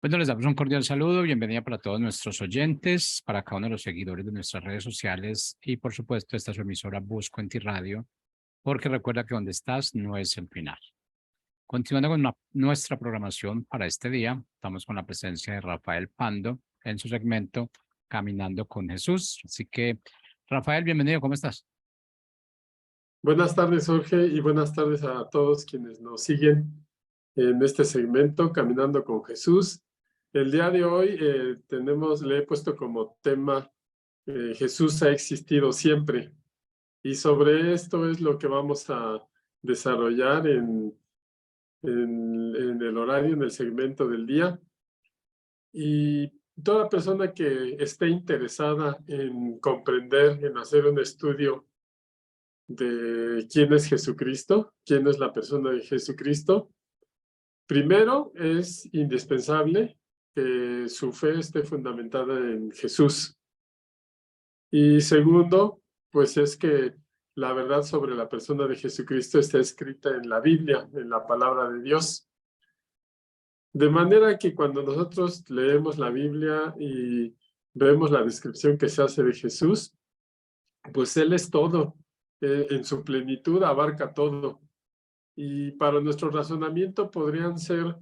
Bueno, les damos un cordial saludo, bienvenida para todos nuestros oyentes, para cada uno de los seguidores de nuestras redes sociales y por supuesto esta es su emisora Busco en Ti Radio, porque recuerda que donde estás no es el final. Continuando con nuestra programación para este día, estamos con la presencia de Rafael Pando en su segmento Caminando con Jesús. Así que, Rafael, bienvenido, ¿cómo estás? Buenas tardes, Jorge, y buenas tardes a todos quienes nos siguen en este segmento Caminando con Jesús. El día de hoy le he puesto como tema Jesús ha existido siempre. Y sobre esto es lo que vamos a desarrollar en el horario, en el segmento del día. Y toda persona que esté interesada en comprender, en hacer un estudio de quién es Jesucristo, quién es la persona de Jesucristo. Primero, es indispensable que su fe esté fundamentada en Jesús. Y segundo, pues es que la verdad sobre la persona de Jesucristo está escrita en la Biblia, en la palabra de Dios. De manera que cuando nosotros leemos la Biblia y vemos la descripción que se hace de Jesús, pues Él es todo. En su plenitud abarca todo. Y para nuestro razonamiento podrían ser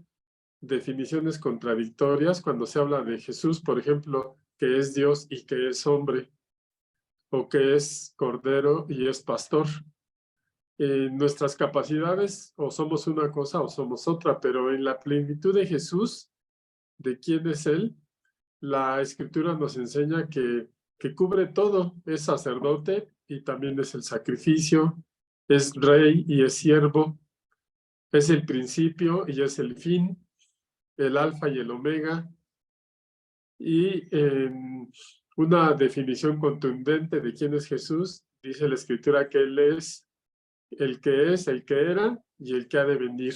definiciones contradictorias cuando se habla de Jesús, por ejemplo, que es Dios y que es hombre, o que es cordero y es pastor. Nuestras capacidades o somos una cosa o somos otra, pero en la plenitud de Jesús, de quién es Él, la Escritura nos enseña que cubre todo, es sacerdote y también es el sacrificio, es rey y es siervo, es el principio y es el fin, el alfa y el omega. Y una definición contundente de quién es Jesús, dice la Escritura que Él es, el que era y el que ha de venir.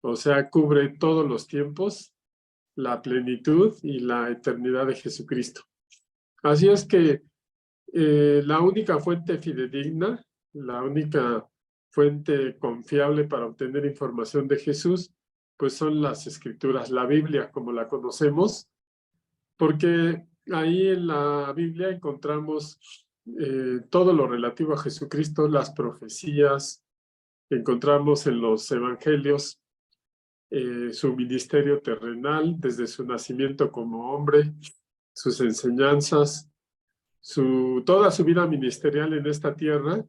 O sea, cubre todos los tiempos, la plenitud y la eternidad de Jesucristo. Así es que la única fuente fidedigna, la única fuente confiable para obtener información de Jesús, pues son las Escrituras, la Biblia como la conocemos, porque ahí en la Biblia encontramos todo lo relativo a Jesucristo, las profecías, encontramos en los evangelios su ministerio terrenal, desde su nacimiento como hombre, sus enseñanzas, toda su vida ministerial en esta tierra,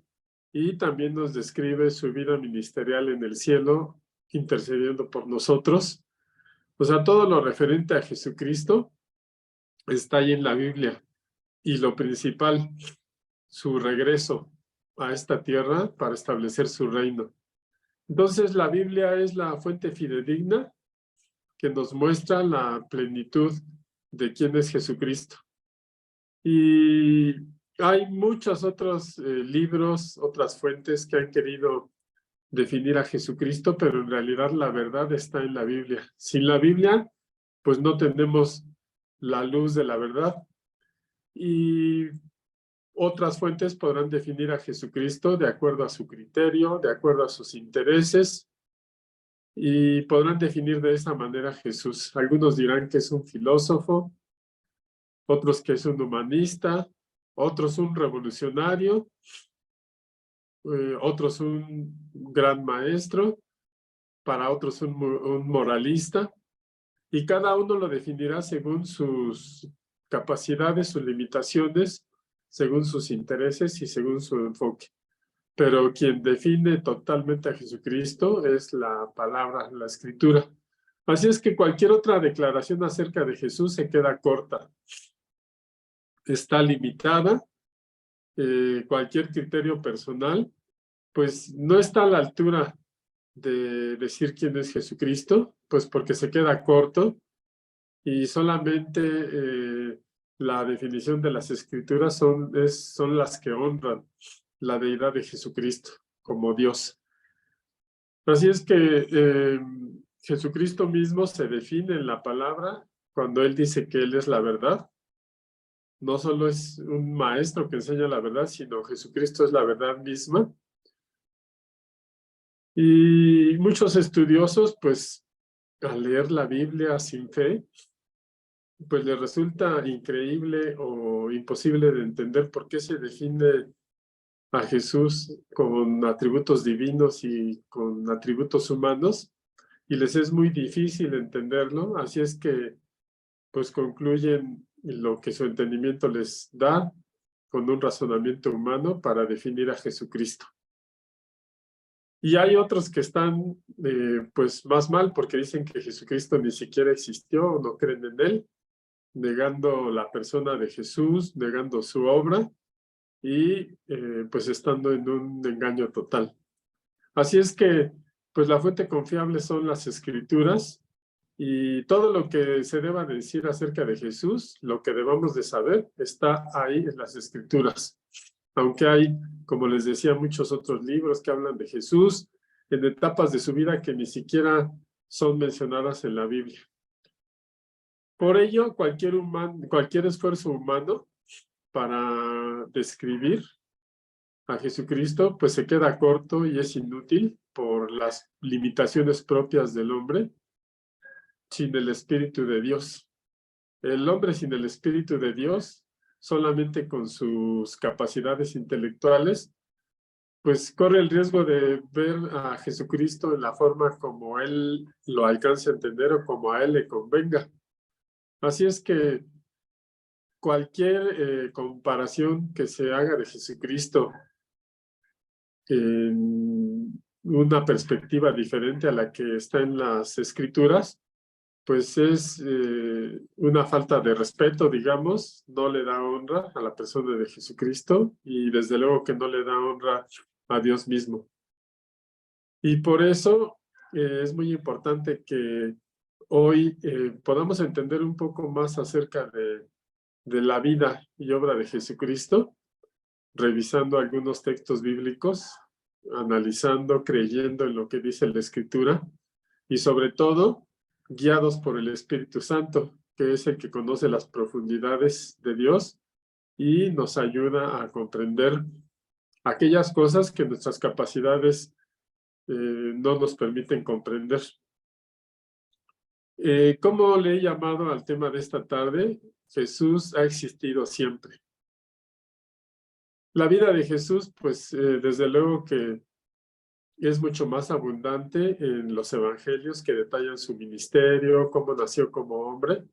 y también nos describe su vida ministerial en el cielo, intercediendo por nosotros. O sea, todo lo referente a Jesucristo está ahí en la Biblia. Y lo principal, su regreso a esta tierra para establecer su reino. Entonces, la Biblia es la fuente fidedigna que nos muestra la plenitud de quién es Jesucristo. Y hay muchos otros libros, otras fuentes que han querido definir a Jesucristo, pero en realidad la verdad está en la Biblia. Sin la Biblia, pues no tenemos la luz de la verdad. Y otras fuentes podrán definir a Jesucristo de acuerdo a su criterio, de acuerdo a sus intereses, y podrán definir de esa manera a Jesús. Algunos dirán que es un filósofo, otros que es un humanista, otros un revolucionario, otros un gran maestro, para otros un moralista, y cada uno lo definirá según sus capacidades, sus limitaciones, según sus intereses y según su enfoque. Pero quien define totalmente a Jesucristo es la palabra, la Escritura. Así es que cualquier otra declaración acerca de Jesús se queda corta. Está limitada. Cualquier criterio personal, pues no está a la altura de decir quién es Jesucristo, pues porque se queda corto y solamente la definición de las Escrituras son las que honran la deidad de Jesucristo como Dios. Así es que Jesucristo mismo se define en la palabra cuando Él dice que Él es la verdad. No solo es un maestro que enseña la verdad, sino Jesucristo es la verdad misma. Y muchos estudiosos, pues, al leer la Biblia sin fe, pues le resulta increíble o imposible de entender por qué se define a Jesús con atributos divinos y con atributos humanos, y les es muy difícil entenderlo, así es que pues concluyen lo que su entendimiento les da con un razonamiento humano para definir a Jesucristo. Y hay otros que están pues más mal porque dicen que Jesucristo ni siquiera existió o no creen en él, negando la persona de Jesús, negando su obra y pues estando en un engaño total. Así es que pues la fuente confiable son las Escrituras y todo lo que se deba decir acerca de Jesús, lo que debamos de saber, está ahí en las Escrituras. Aunque hay, como les decía, muchos otros libros que hablan de Jesús en etapas de su vida que ni siquiera son mencionadas en la Biblia. Por ello, cualquier esfuerzo humano para describir a Jesucristo, pues se queda corto y es inútil por las limitaciones propias del hombre sin el Espíritu de Dios. El hombre sin el Espíritu de Dios, solamente con sus capacidades intelectuales, pues corre el riesgo de ver a Jesucristo en la forma como él lo alcance a entender o como a él le convenga. Así es que cualquier comparación que se haga de Jesucristo en una perspectiva diferente a la que está en las Escrituras, pues es una falta de respeto, digamos, no le da honra a la persona de Jesucristo y desde luego que no le da honra a Dios mismo. Y por eso es muy importante que hoy podamos entender un poco más acerca de la vida y obra de Jesucristo, revisando algunos textos bíblicos, analizando, creyendo en lo que dice la Escritura y sobre todo guiados por el Espíritu Santo, que es el que conoce las profundidades de Dios y nos ayuda a comprender aquellas cosas que nuestras capacidades no nos permiten comprender. ¿Cómo le he llamado al tema de esta tarde? Jesús ha existido siempre. La vida de Jesús, pues desde luego que es mucho más abundante en los evangelios que detallan su ministerio, cómo nació como hombre,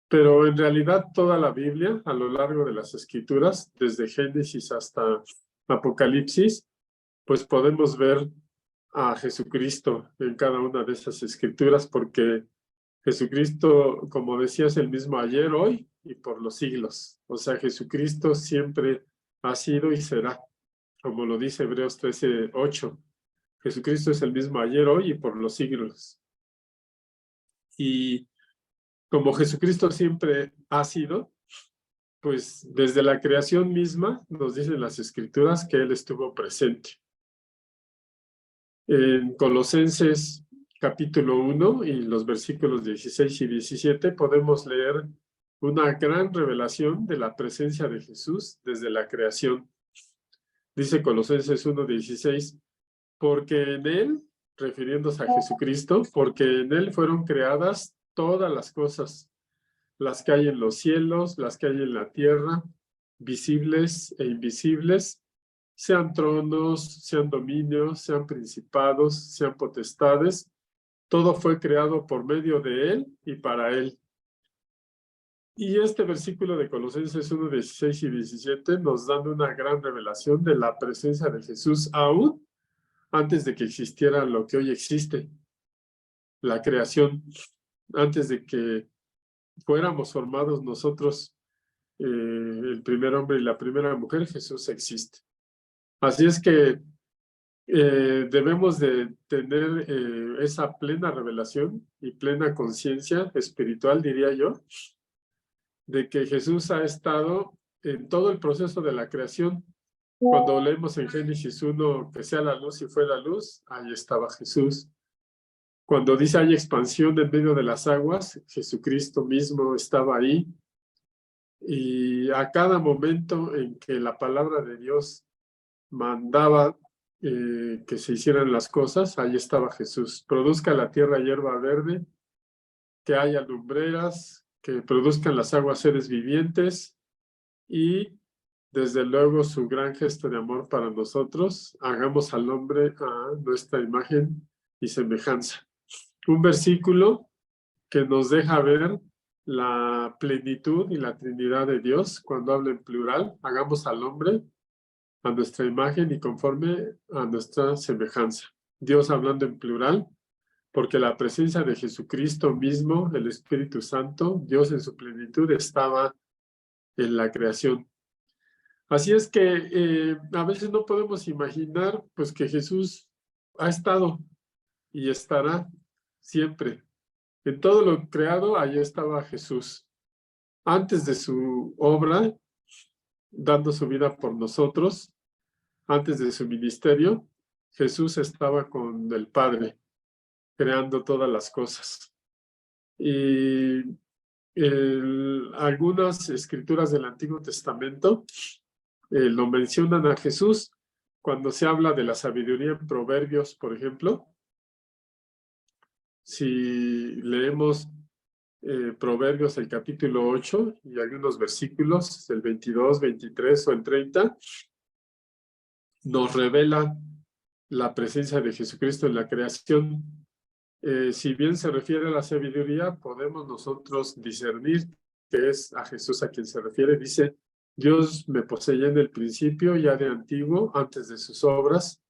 pero en realidad toda la Biblia, a lo largo de las Escrituras, desde Génesis hasta Apocalipsis, pues podemos ver a Jesucristo en cada una de esas Escrituras, porque Jesucristo, como decía, es el mismo ayer, hoy y por los siglos. O sea, Jesucristo siempre ha sido y será, como lo dice Hebreos 13:8. Jesucristo es el mismo ayer, hoy y por los siglos. Y como Jesucristo siempre ha sido, pues desde la creación misma nos dicen las Escrituras que Él estuvo presente. En Colosenses capítulo 1 y los versículos 16 y 17 podemos leer una gran revelación de la presencia de Jesús desde la creación. Dice Colosenses 1:16, porque en Él, refiriéndose a Jesucristo, porque en Él fueron creadas todas las cosas, las que hay en los cielos, las que hay en la tierra, visibles e invisibles, sean tronos, sean dominios, sean principados, sean potestades, todo fue creado por medio de Él y para Él. Y este versículo de Colosenses 1:16 y 17 nos dan una gran revelación de la presencia de Jesús aún antes de que existiera lo que hoy existe, la creación, antes de que fuéramos formados nosotros, el primer hombre y la primera mujer, Jesús existe. Así es que debemos de tener esa plena revelación y plena conciencia espiritual, diría yo, de que Jesús ha estado en todo el proceso de la creación. Cuando leemos en Génesis 1 que sea la luz y fue la luz, ahí estaba Jesús. Cuando dice hay expansión en medio de las aguas, Jesucristo mismo estaba ahí. Y a cada momento en que la palabra de Dios mandaba que se hicieran las cosas, ahí estaba Jesús. Produzca la tierra hierba verde, que haya lumbreras, que produzcan las aguas seres vivientes y, desde luego, su gran gesto de amor para nosotros. Hagamos al hombre a nuestra imagen y semejanza. Un versículo que nos deja ver la plenitud y la Trinidad de Dios cuando habla en plural. Hagamos al hombre a nuestra imagen y conforme a nuestra semejanza. Dios hablando en plural, porque la presencia de Jesucristo mismo, el Espíritu Santo, Dios en su plenitud, estaba en la creación. Así es que a veces no podemos imaginar pues que Jesús ha estado y estará siempre. En todo lo creado, allí estaba Jesús. Antes de su obra, dando su vida por nosotros, antes de su ministerio, Jesús estaba con el Padre, creando todas las cosas. Y algunas escrituras del Antiguo Testamento lo mencionan a Jesús cuando se habla de la sabiduría en Proverbios, por ejemplo. Si leemos Proverbios, el capítulo 8 y algunos versículos, el 22, 23 o el 30, nos revela la presencia de Jesucristo en la creación. Si bien se refiere a la sabiduría, podemos nosotros discernir que es a Jesús a quien se refiere. Dice, Dios me poseía en el principio, ya de antiguo, antes de sus obras.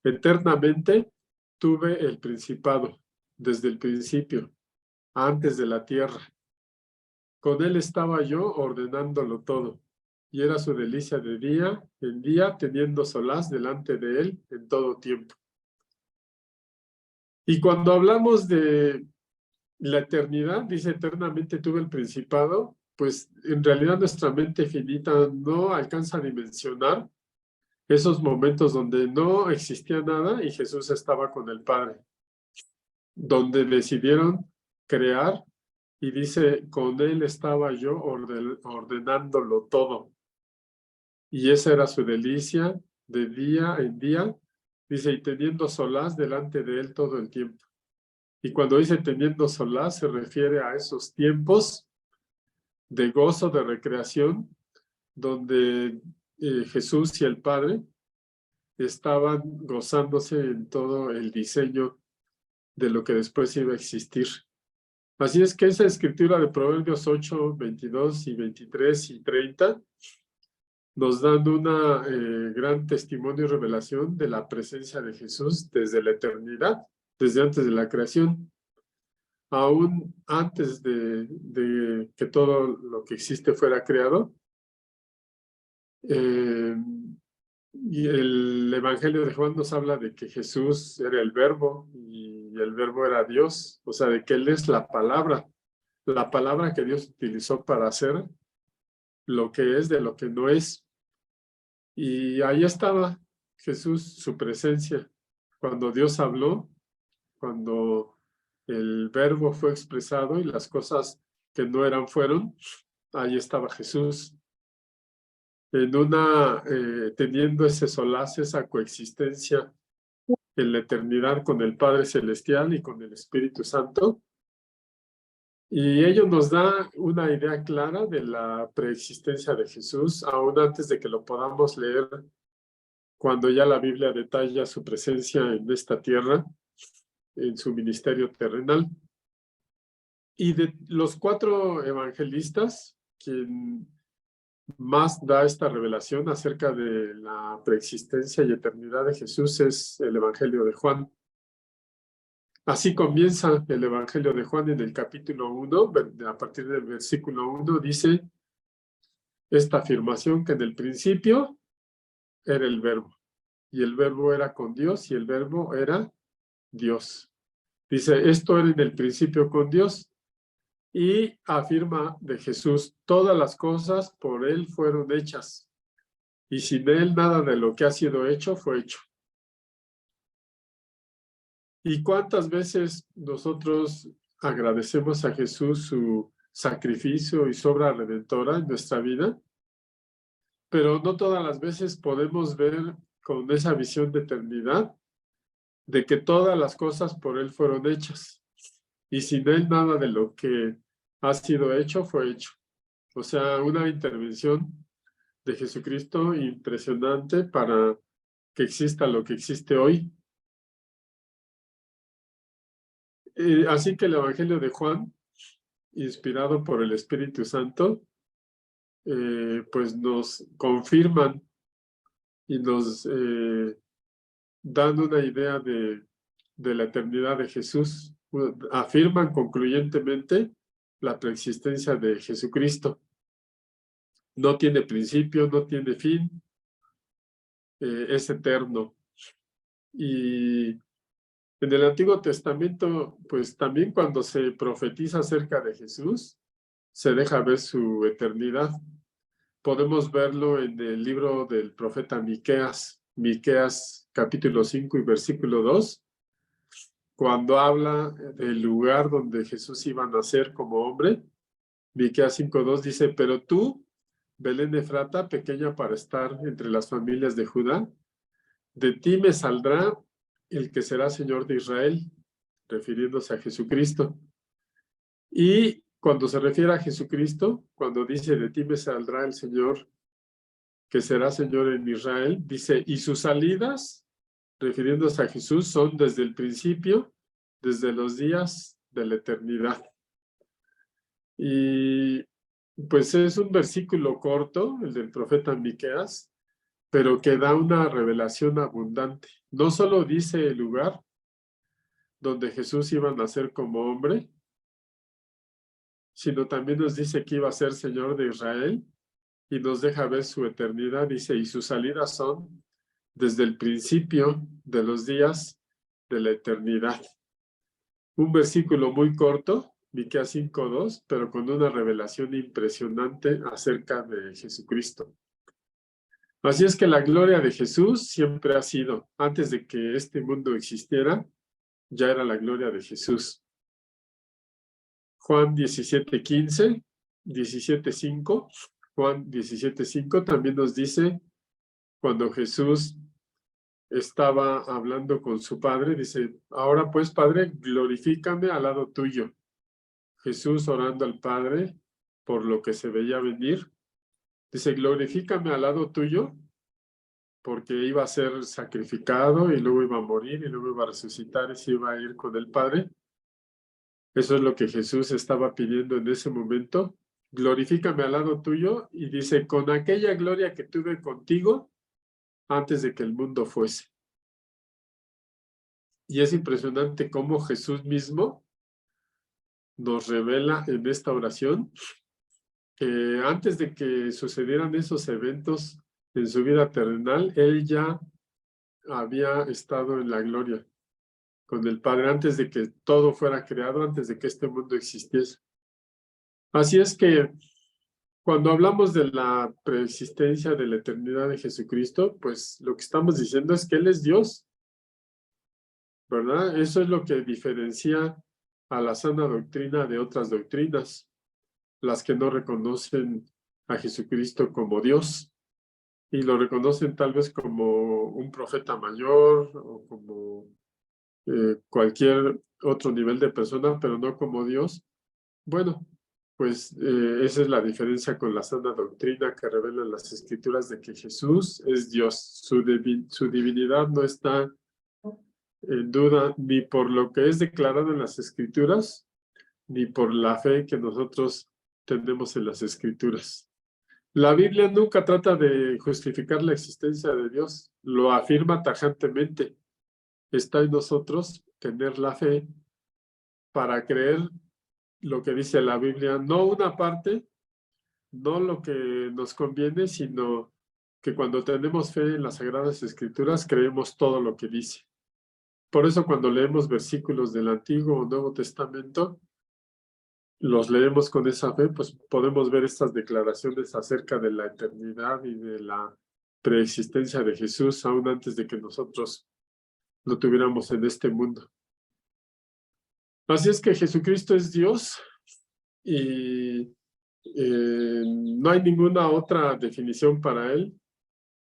Eternamente tuve el principado, desde el principio, antes de la tierra. Con él estaba yo ordenándolo todo, y era su delicia de día en día, teniendo solaz delante de él en todo tiempo. Y cuando hablamos de la eternidad, dice eternamente tuve el principado, pues en realidad nuestra mente finita no alcanza a dimensionar esos momentos donde no existía nada y Jesús estaba con el Padre, donde decidieron crear, y dice, con él estaba yo ordenándolo todo. Y esa era su delicia de día en día, dice, y teniendo solaz delante de él todo el tiempo. Y cuando dice teniendo solaz, se refiere a esos tiempos de gozo, de recreación, donde Jesús y el Padre estaban gozándose en todo el diseño de lo que después iba a existir. Así es que esa escritura de Proverbios 8, 22 y 23 y 30 nos dan una gran testimonio y revelación de la presencia de Jesús desde la eternidad, desde antes de la creación. Aún antes de que todo lo que existe fuera creado. Y el Evangelio de Juan nos habla de que Jesús era el Verbo y el Verbo era Dios, o sea, de que Él es la palabra que Dios utilizó para hacer lo que es de lo que no es. Y ahí estaba Jesús, su presencia, cuando Dios habló, cuando el Verbo fue expresado y las cosas que no eran fueron, ahí estaba Jesús, en teniendo ese solaz, esa coexistencia en la eternidad con el Padre Celestial y con el Espíritu Santo. Y ello nos da una idea clara de la preexistencia de Jesús, aún antes de que lo podamos leer, cuando ya la Biblia detalla su presencia en esta tierra, en su ministerio terrenal. Y de los 4 evangelistas, quien más da esta revelación acerca de la preexistencia y eternidad de Jesús es el Evangelio de Juan. Así comienza el Evangelio de Juan en el capítulo 1, a partir del versículo 1, dice esta afirmación que en el principio era el Verbo, y el Verbo era con Dios, y el Verbo era Dios. Dice, esto era en el principio con Dios. Y afirma de Jesús, todas las cosas por él fueron hechas, y sin él nada de lo que ha sido hecho fue hecho. ¿Y cuántas veces nosotros agradecemos a Jesús su sacrificio y su obra redentora en nuestra vida? Pero no todas las veces podemos ver con esa visión de eternidad de que todas las cosas por él fueron hechas. y sin él nada de lo que ha sido hecho fue hecho. O sea, una intervención de Jesucristo impresionante para que exista lo que existe hoy. Así que el Evangelio de Juan, inspirado por el Espíritu Santo, pues nos confirman y nos dan una idea de la eternidad de Jesús. Afirman concluyentemente la preexistencia de Jesucristo. No tiene principio, no tiene fin, es eterno. Y en el Antiguo Testamento, pues también cuando se profetiza acerca de Jesús, se deja ver su eternidad. Podemos verlo en el libro del profeta Miqueas, Miqueas capítulo 5 y versículo 2, cuando habla del lugar donde Jesús iba a nacer como hombre. Miqueas 5:2 dice, pero tú, Belén Efrata, pequeña para estar entre las familias de Judá, de ti me saldrá el que será Señor de Israel, refiriéndose a Jesucristo. Y cuando se refiere a Jesucristo, cuando dice de ti me saldrá el Señor, que será Señor en Israel, dice, y sus salidas, refiriéndose a Jesús, son desde el principio, desde los días de la eternidad. Y pues es un versículo corto, el del profeta Miqueas, pero que da una revelación abundante. No solo dice el lugar donde Jesús iba a nacer como hombre, sino también nos dice que iba a ser Señor de Israel y nos deja ver su eternidad. Dice, y sus salidas son desde el principio de los días de la eternidad. Un versículo muy corto, Miqueas 5:2, pero con una revelación impresionante acerca de Jesucristo. Así es que la gloria de Jesús siempre ha sido, antes de que este mundo existiera, ya era la gloria de Jesús. Juan 17:15, 17:5, Juan 17:5 también nos dice, cuando Jesús estaba hablando con su Padre, dice, ahora pues, Padre, glorifícame al lado tuyo. Jesús orando al Padre por lo que se veía venir, dice, glorifícame al lado tuyo, porque iba a ser sacrificado y luego iba a morir y luego iba a resucitar y se iba a ir con el Padre. Eso es lo que Jesús estaba pidiendo en ese momento. Glorifícame al lado tuyo, y dice, con aquella gloria que tuve contigo antes de que el mundo fuese. Y es impresionante cómo Jesús mismo nos revela en esta oración que antes de que sucedieran esos eventos en su vida terrenal, él ya había estado en la gloria con el Padre antes de que todo fuera creado, antes de que este mundo existiese. Así es que cuando hablamos de la preexistencia de la eternidad de Jesucristo, pues lo que estamos diciendo es que Él es Dios, ¿verdad? Eso es lo que diferencia a la sana doctrina de otras doctrinas, las que no reconocen a Jesucristo como Dios y lo reconocen tal vez como un profeta mayor o como cualquier otro nivel de persona, pero no como Dios. Bueno, pues esa es la diferencia con la sana doctrina que revelan las Escrituras de que Jesús es Dios. Su divinidad no está en duda ni por lo que es declarado en las Escrituras, ni por la fe que nosotros tenemos en las Escrituras. La Biblia nunca trata de justificar la existencia de Dios, lo afirma tajantemente. Está en nosotros tener la fe para creer lo que dice la Biblia, no una parte, no lo que nos conviene, sino que cuando tenemos fe en las Sagradas Escrituras, creemos todo lo que dice. Por eso cuando leemos versículos del Antiguo o Nuevo Testamento, los leemos con esa fe, pues podemos ver estas declaraciones acerca de la eternidad y de la preexistencia de Jesús, aún antes de que nosotros lo tuviéramos en este mundo. Así es que Jesucristo es Dios y no hay ninguna otra definición para Él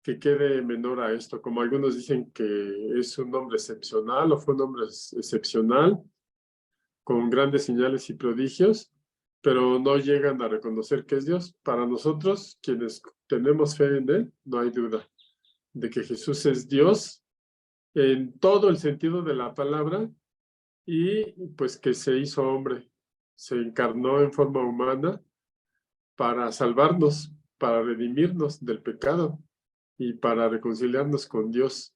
que quede menor a esto. Como algunos dicen que es un hombre excepcional o fue un hombre excepcional, con grandes señales y prodigios, pero no llegan a reconocer que es Dios. Para nosotros, quienes tenemos fe en Él, no hay duda de que Jesús es Dios en todo el sentido de la palabra y pues que se hizo hombre, se encarnó en forma humana para salvarnos, para redimirnos del pecado y para reconciliarnos con Dios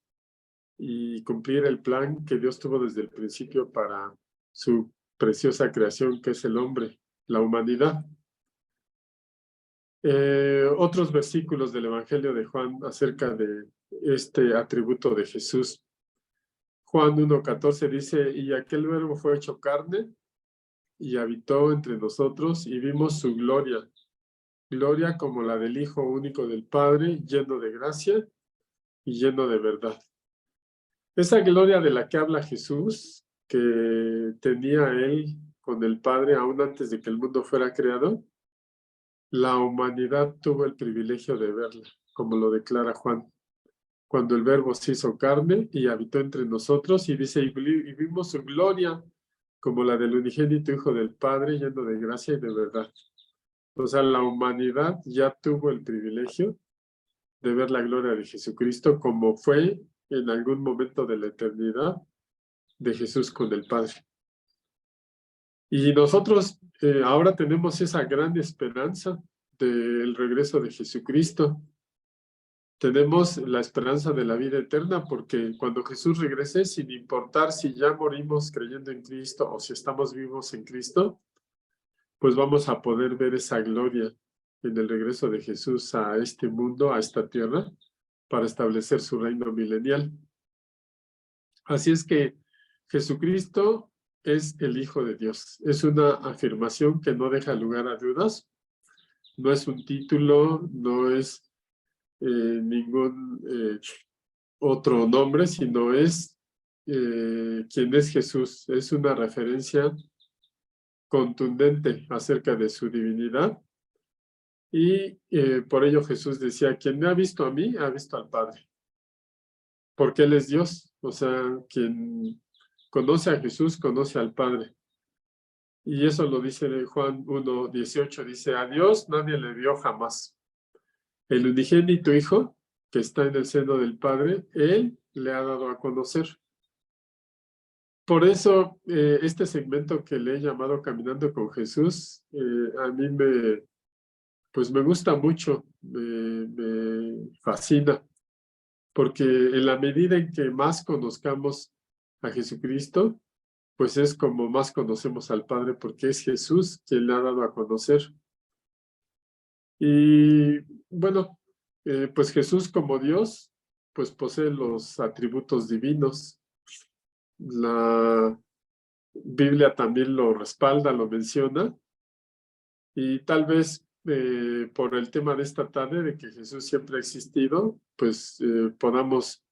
y cumplir el plan que Dios tuvo desde el principio para su preciosa creación, que es el hombre, la humanidad. Otros versículos del Evangelio de Juan acerca de este atributo de Jesús. Juan 1:14 dice, y aquel verbo fue hecho carne y habitó entre nosotros y vimos su gloria, gloria como la del Hijo único del Padre, lleno de gracia y lleno de verdad. Esa gloria de la que habla Jesús, que tenía él con el Padre aún antes de que el mundo fuera creado, la humanidad tuvo el privilegio de verla, como lo declara Juan, cuando el Verbo se hizo carne y habitó entre nosotros, y dice, y vimos su gloria como la del unigénito Hijo del Padre, lleno de gracia y de verdad. O sea, la humanidad ya tuvo el privilegio de ver la gloria de Jesucristo como fue en algún momento de la eternidad de Jesús con el Padre. Y nosotros ahora tenemos esa gran esperanza del regreso de Jesucristo. Tenemos la esperanza de la vida eterna porque cuando Jesús regrese, sin importar si ya morimos creyendo en Cristo o si estamos vivos en Cristo, pues vamos a poder ver esa gloria en el regreso de Jesús a este mundo, a esta tierra, para establecer su reino milenial. Así es que Jesucristo es el Hijo de Dios. Es una afirmación que no deja lugar a dudas. No es un título, no es ningún otro nombre, sino es quien es Jesús. Es una referencia contundente acerca de su divinidad. Y por ello Jesús decía, quien me ha visto a mí, ha visto al Padre. Porque Él es Dios. O sea, quien conoce a Jesús, conoce al Padre. Y eso lo dice Juan 1:18, dice, a Dios nadie le vio jamás. El unigénito Hijo, que está en el seno del Padre, Él le ha dado a conocer. Por eso, este segmento que le he llamado Caminando con Jesús, a mí me gusta mucho, me fascina, porque en la medida en que más conozcamos a Jesucristo, pues es como más conocemos al Padre, porque es Jesús quien le ha dado a conocer. Y bueno, pues Jesús como Dios, pues posee los atributos divinos. La Biblia también lo respalda, lo menciona, y tal vez por el tema de esta tarde, de que Jesús siempre ha existido, pues podamos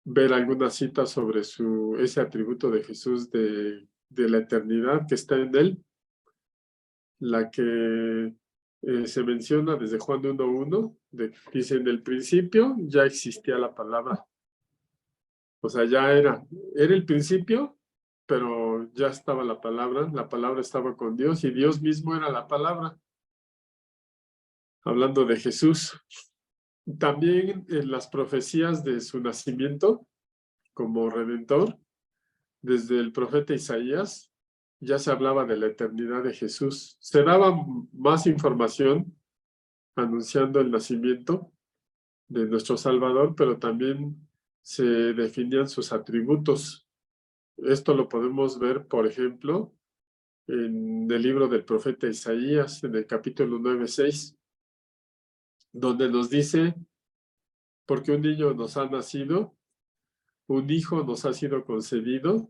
ver algunas citas sobre ese atributo de Jesús de la eternidad que está en él, la que se menciona desde Juan 1:1, dice, en el principio ya existía la palabra. O sea, ya era el principio, pero ya estaba la palabra estaba con Dios y Dios mismo era la palabra. Hablando de Jesús. También en las profecías de su nacimiento como Redentor, desde el profeta Isaías, ya se hablaba de la eternidad de Jesús. Se daba más información anunciando el nacimiento de nuestro Salvador, pero también se definían sus atributos. Esto lo podemos ver, por ejemplo, en el libro del profeta Isaías, en el capítulo 9:6, donde nos dice, porque un niño nos ha nacido, un hijo nos ha sido concedido,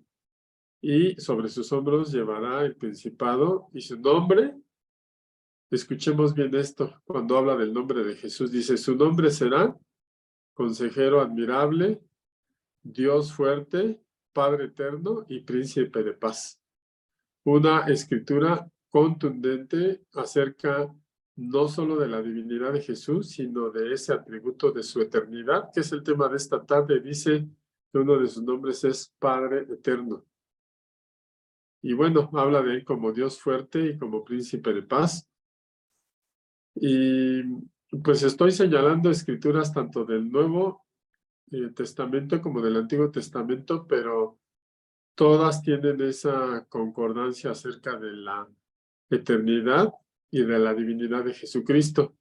y sobre sus hombros llevará el principado, y su nombre, escuchemos bien esto, cuando habla del nombre de Jesús, dice, su nombre será Consejero admirable, Dios fuerte, Padre eterno y Príncipe de paz. Una escritura contundente acerca no solo de la divinidad de Jesús, sino de ese atributo de su eternidad, que es el tema de esta tarde. Dice que uno de sus nombres es Padre eterno. Y bueno, habla de él como Dios fuerte y como príncipe de paz. Y pues estoy señalando escrituras tanto del Nuevo Testamento como del Antiguo Testamento, pero todas tienen esa concordancia acerca de la eternidad y de la divinidad de Jesucristo.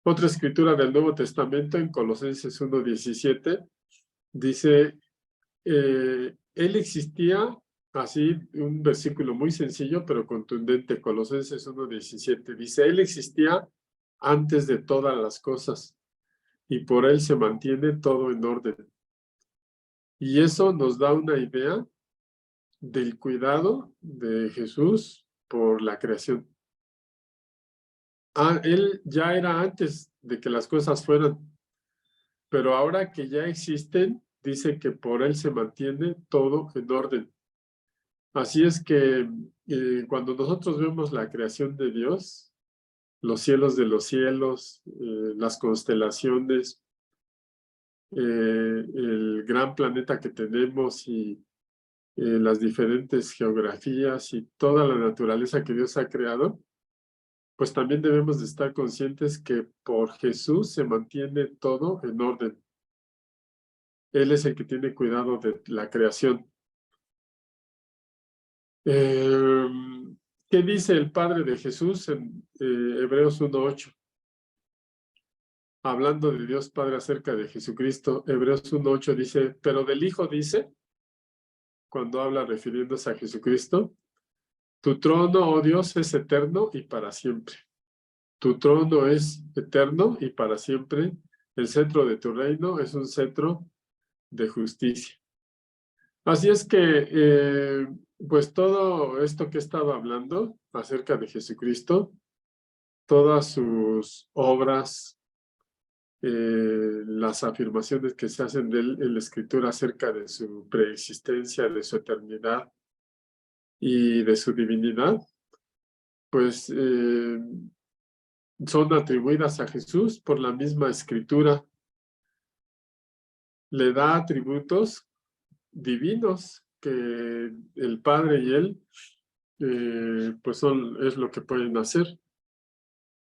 Otra escritura del Nuevo Testamento en Colosenses 1:17 dice, Él existía, así un versículo muy sencillo pero contundente, Colosenses 1:17, dice, Él existía antes de todas las cosas y por Él se mantiene todo en orden. Y eso nos da una idea del cuidado de Jesús por la creación. Él ya era antes de que las cosas fueran, pero ahora que ya existen, dice que por Él se mantiene todo en orden. Así es que cuando nosotros vemos la creación de Dios, los cielos de los cielos, las constelaciones, el gran planeta que tenemos y las diferentes geografías y toda la naturaleza que Dios ha creado, pues también debemos de estar conscientes que por Jesús se mantiene todo en orden. Él es el que tiene cuidado de la creación. ¿Qué dice el Padre de Jesús en Hebreos 1:8? Hablando de Dios Padre acerca de Jesucristo, Hebreos 1:8 dice, pero del Hijo dice, cuando habla refiriéndose a Jesucristo, tu trono, oh Dios, es eterno y para siempre. Tu trono es eterno y para siempre. El cetro de tu reino es un cetro de justicia. Así es que, pues todo esto que he estado hablando acerca de Jesucristo, todas sus obras, las afirmaciones que se hacen de él en la Escritura acerca de su preexistencia, de su eternidad y de su divinidad, pues son atribuidas a Jesús por la misma Escritura. Le da atributos divinos que el Padre y él pues es lo que pueden hacer.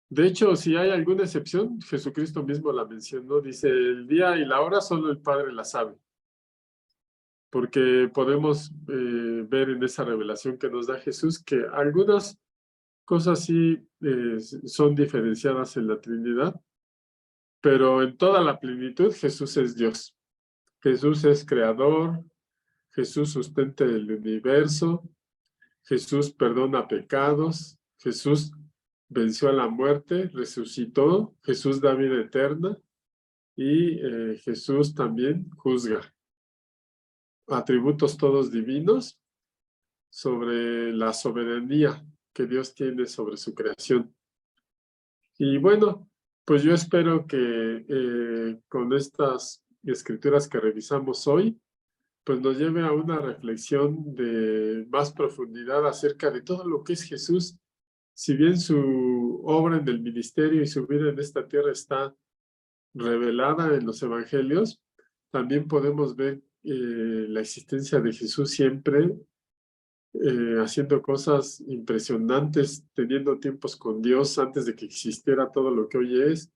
De hecho, si hay alguna excepción, Jesucristo mismo la mencionó, dice, el día y la hora solo el Padre la sabe. Porque podemos ver en esa revelación que nos da Jesús que algunas cosas sí son diferenciadas en la Trinidad, pero en toda la plenitud Jesús es Dios. Jesús es creador, Jesús sustenta el universo, Jesús perdona pecados, Jesús venció a la muerte, resucitó, Jesús da vida eterna y Jesús también juzga. Atributos todos divinos sobre la soberanía que Dios tiene sobre su creación. Y bueno, pues yo espero que con estas escrituras que revisamos hoy, pues nos lleve a una reflexión de más profundidad acerca de todo lo que es Jesús. Si bien su obra en el ministerio y su vida en esta tierra está revelada en los evangelios, también podemos ver la existencia de Jesús siempre haciendo cosas impresionantes, teniendo tiempos con Dios antes de que existiera todo lo que hoy es,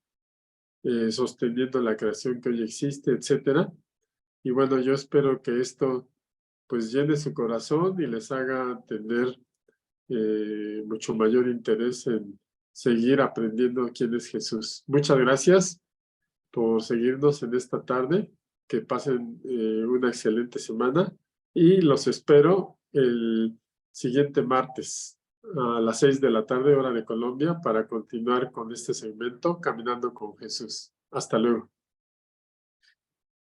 sosteniendo la creación que hoy existe, etcétera. Y bueno, yo espero que esto pues llene su corazón y les haga tener mucho mayor interés en seguir aprendiendo quién es Jesús. Muchas gracias por seguirnos en esta tarde. Que pasen una excelente semana y los espero el siguiente martes a las 6 de la tarde, hora de Colombia, para continuar con este segmento Caminando con Jesús. Hasta luego.